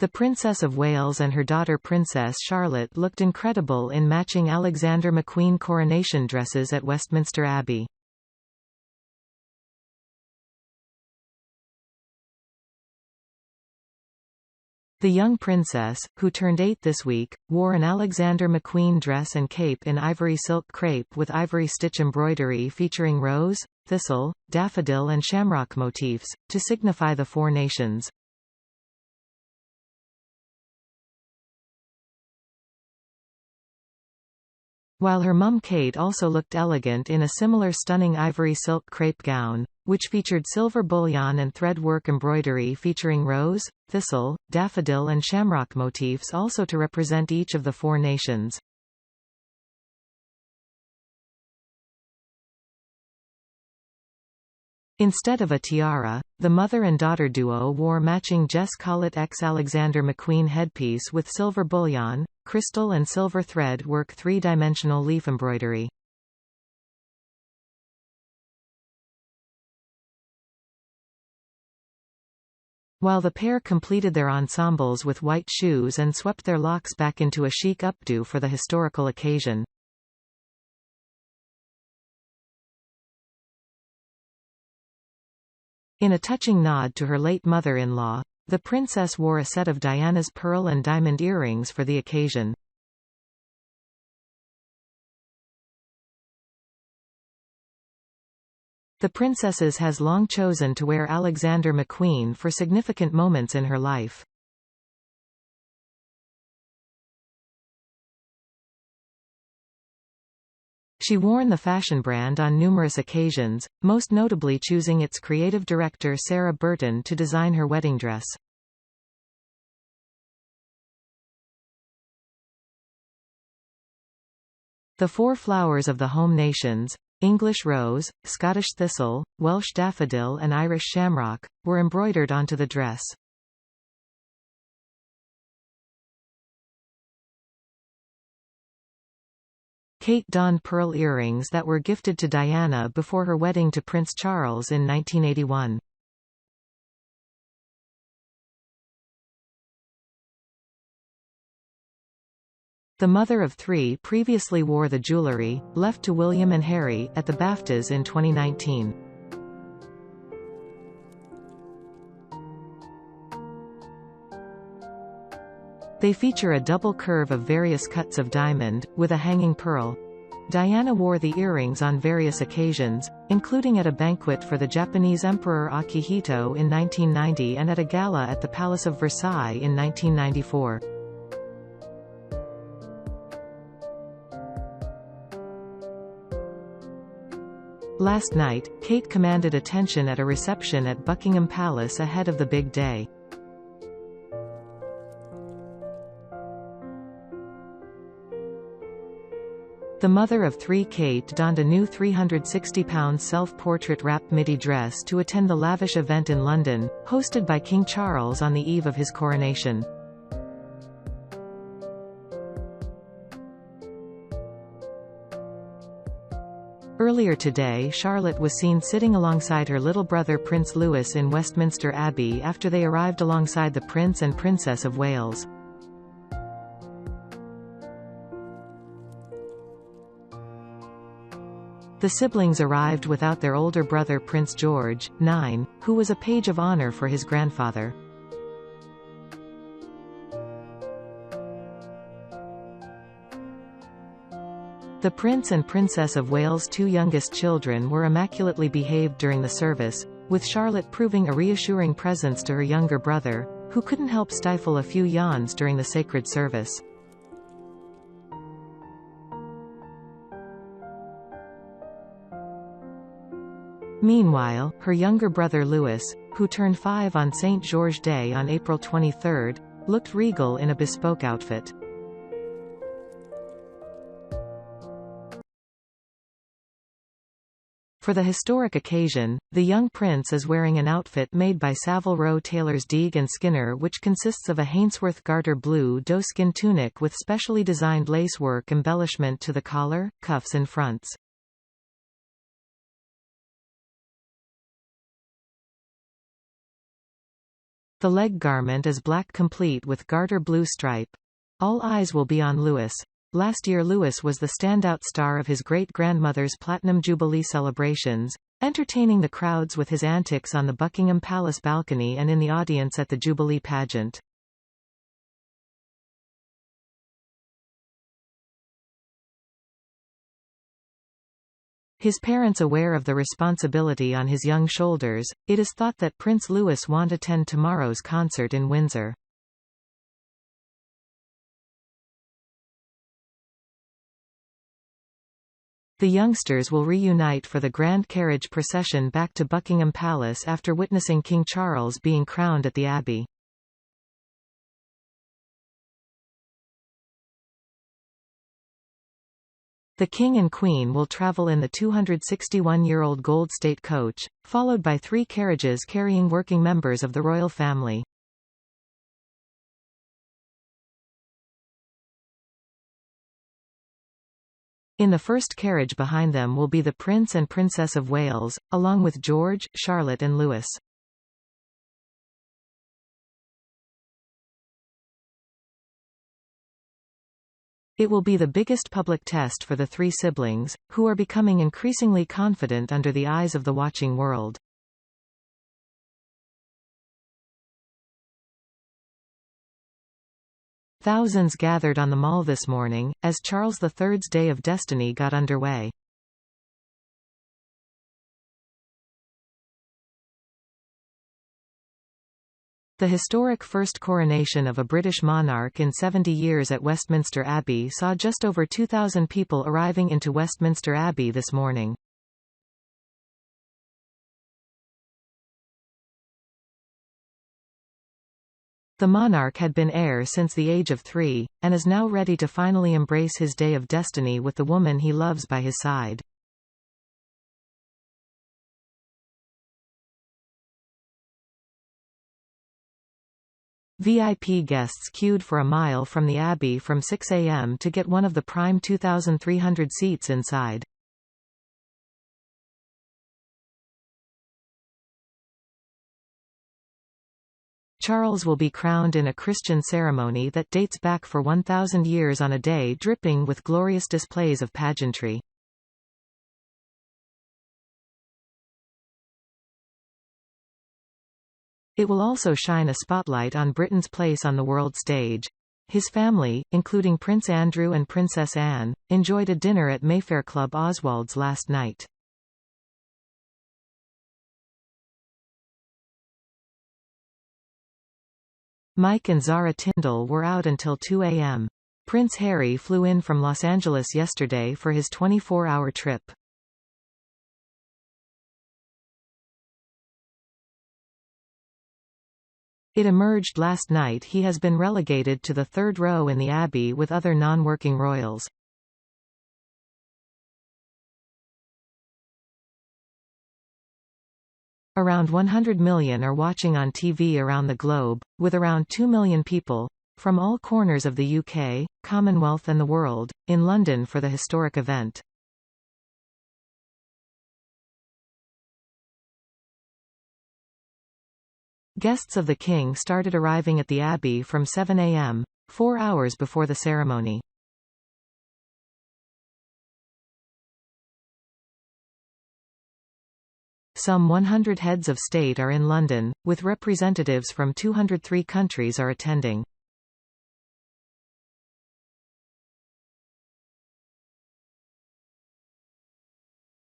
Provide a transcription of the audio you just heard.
The Princess of Wales and her daughter Princess Charlotte looked incredible in matching Alexander McQueen coronation dresses at Westminster Abbey. The young princess, who turned 8 this week, wore an Alexander McQueen dress and cape in ivory silk crepe with ivory stitch embroidery featuring rose, thistle, daffodil and shamrock motifs, to signify the four nations. While her mum Kate also looked elegant in a similar stunning ivory silk crepe gown, which featured silver bullion and threadwork embroidery featuring rose, thistle, daffodil and shamrock motifs also to represent each of the four nations. Instead of a tiara, the mother and daughter duo wore matching Jess Collett x Alexander McQueen headpiece with silver bullion, crystal and silver thread work three-dimensional leaf embroidery. While the pair completed their ensembles with white shoes and swept their locks back into a chic updo for the historical occasion. In a touching nod to her late mother-in-law, the princess wore a set of Diana's pearl and diamond earrings for the occasion. The princess has long chosen to wear Alexander McQueen for significant moments in her life. She worn the fashion brand on numerous occasions, most notably choosing its creative director Sarah Burton to design her wedding dress. The four flowers of the home nations, English rose, Scottish thistle, Welsh daffodil and Irish shamrock, were embroidered onto the dress. Kate donned pearl earrings that were gifted to Diana before her wedding to Prince Charles in 1981. The mother of three previously wore the jewelry, left to William and Harry, at the BAFTAs in 2019. They feature a double curve of various cuts of diamond, with a hanging pearl. Diana wore the earrings on various occasions, including at a banquet for the Japanese Emperor Akihito in 1990 and at a gala at the Palace of Versailles in 1994. Last night, Kate commanded attention at a reception at Buckingham Palace ahead of the big day. The mother of three Kate donned a new £360 self-portrait wrap midi dress to attend the lavish event in London, hosted by King Charles on the eve of his coronation. Earlier today, Charlotte was seen sitting alongside her little brother Prince Louis in Westminster Abbey after they arrived alongside the Prince and Princess of Wales. The siblings arrived without their older brother Prince George, 9, who was a page of honor for his grandfather. The Prince and Princess of Wales' two youngest children were immaculately behaved during the service, with Charlotte proving a reassuring presence to her younger brother, who couldn't help stifle a few yawns during the sacred service. Meanwhile, her younger brother Louis, who turned 5 on St. George's Day on April 23, looked regal in a bespoke outfit. For the historic occasion, the young prince is wearing an outfit made by Savile Row tailors Deeg and Skinner, which consists of a Hainsworth garter blue doeskin tunic with specially designed lacework embellishment to the collar, cuffs and fronts. The leg garment is black complete with garter blue stripe. All eyes will be on Louis. Last year Louis was the standout star of his great-grandmother's Platinum Jubilee celebrations, entertaining the crowds with his antics on the Buckingham Palace balcony and in the audience at the Jubilee pageant. His parents aware of the responsibility on his young shoulders, it is thought that Prince Louis won't attend tomorrow's concert in Windsor. The youngsters will reunite for the grand carriage procession back to Buckingham Palace after witnessing King Charles being crowned at the Abbey. The King and Queen will travel in the 261-year-old Gold State coach, followed by 3 carriages carrying working members of the royal family. In the first carriage behind them will be the Prince and Princess of Wales, along with George, Charlotte and Louis. It will be the biggest public test for the 3 siblings, who are becoming increasingly confident under the eyes of the watching world. Thousands gathered on the Mall this morning, as Charles III's Day of Destiny got underway. The historic first coronation of a British monarch in 70 years at Westminster Abbey saw just over 2,000 people arriving into Westminster Abbey this morning. The monarch had been heir since the age of 3, and is now ready to finally embrace his day of destiny with the woman he loves by his side. VIP guests queued for a mile from the Abbey from 6 a.m. to get one of the prime 2,300 seats inside. Charles will be crowned in a Christian ceremony that dates back for 1,000 years on a day dripping with glorious displays of pageantry. It will also shine a spotlight on Britain's place on the world stage. His family, including Prince Andrew and Princess Anne, enjoyed a dinner at Mayfair Club Oswald's last night. Mike and Zara Tindall were out until 2 a.m. Prince Harry flew in from Los Angeles yesterday for his 24-hour trip. It emerged last night he has been relegated to the 3rd row in the Abbey with other non-working royals. Around 100 million are watching on TV around the globe, with around 2 million people, from all corners of the UK, Commonwealth and the world, in London for the historic event. Guests of the King started arriving at the Abbey from 7 a.m., 4 hours before the ceremony. Some 100 heads of state are in London, with representatives from 203 countries are attending.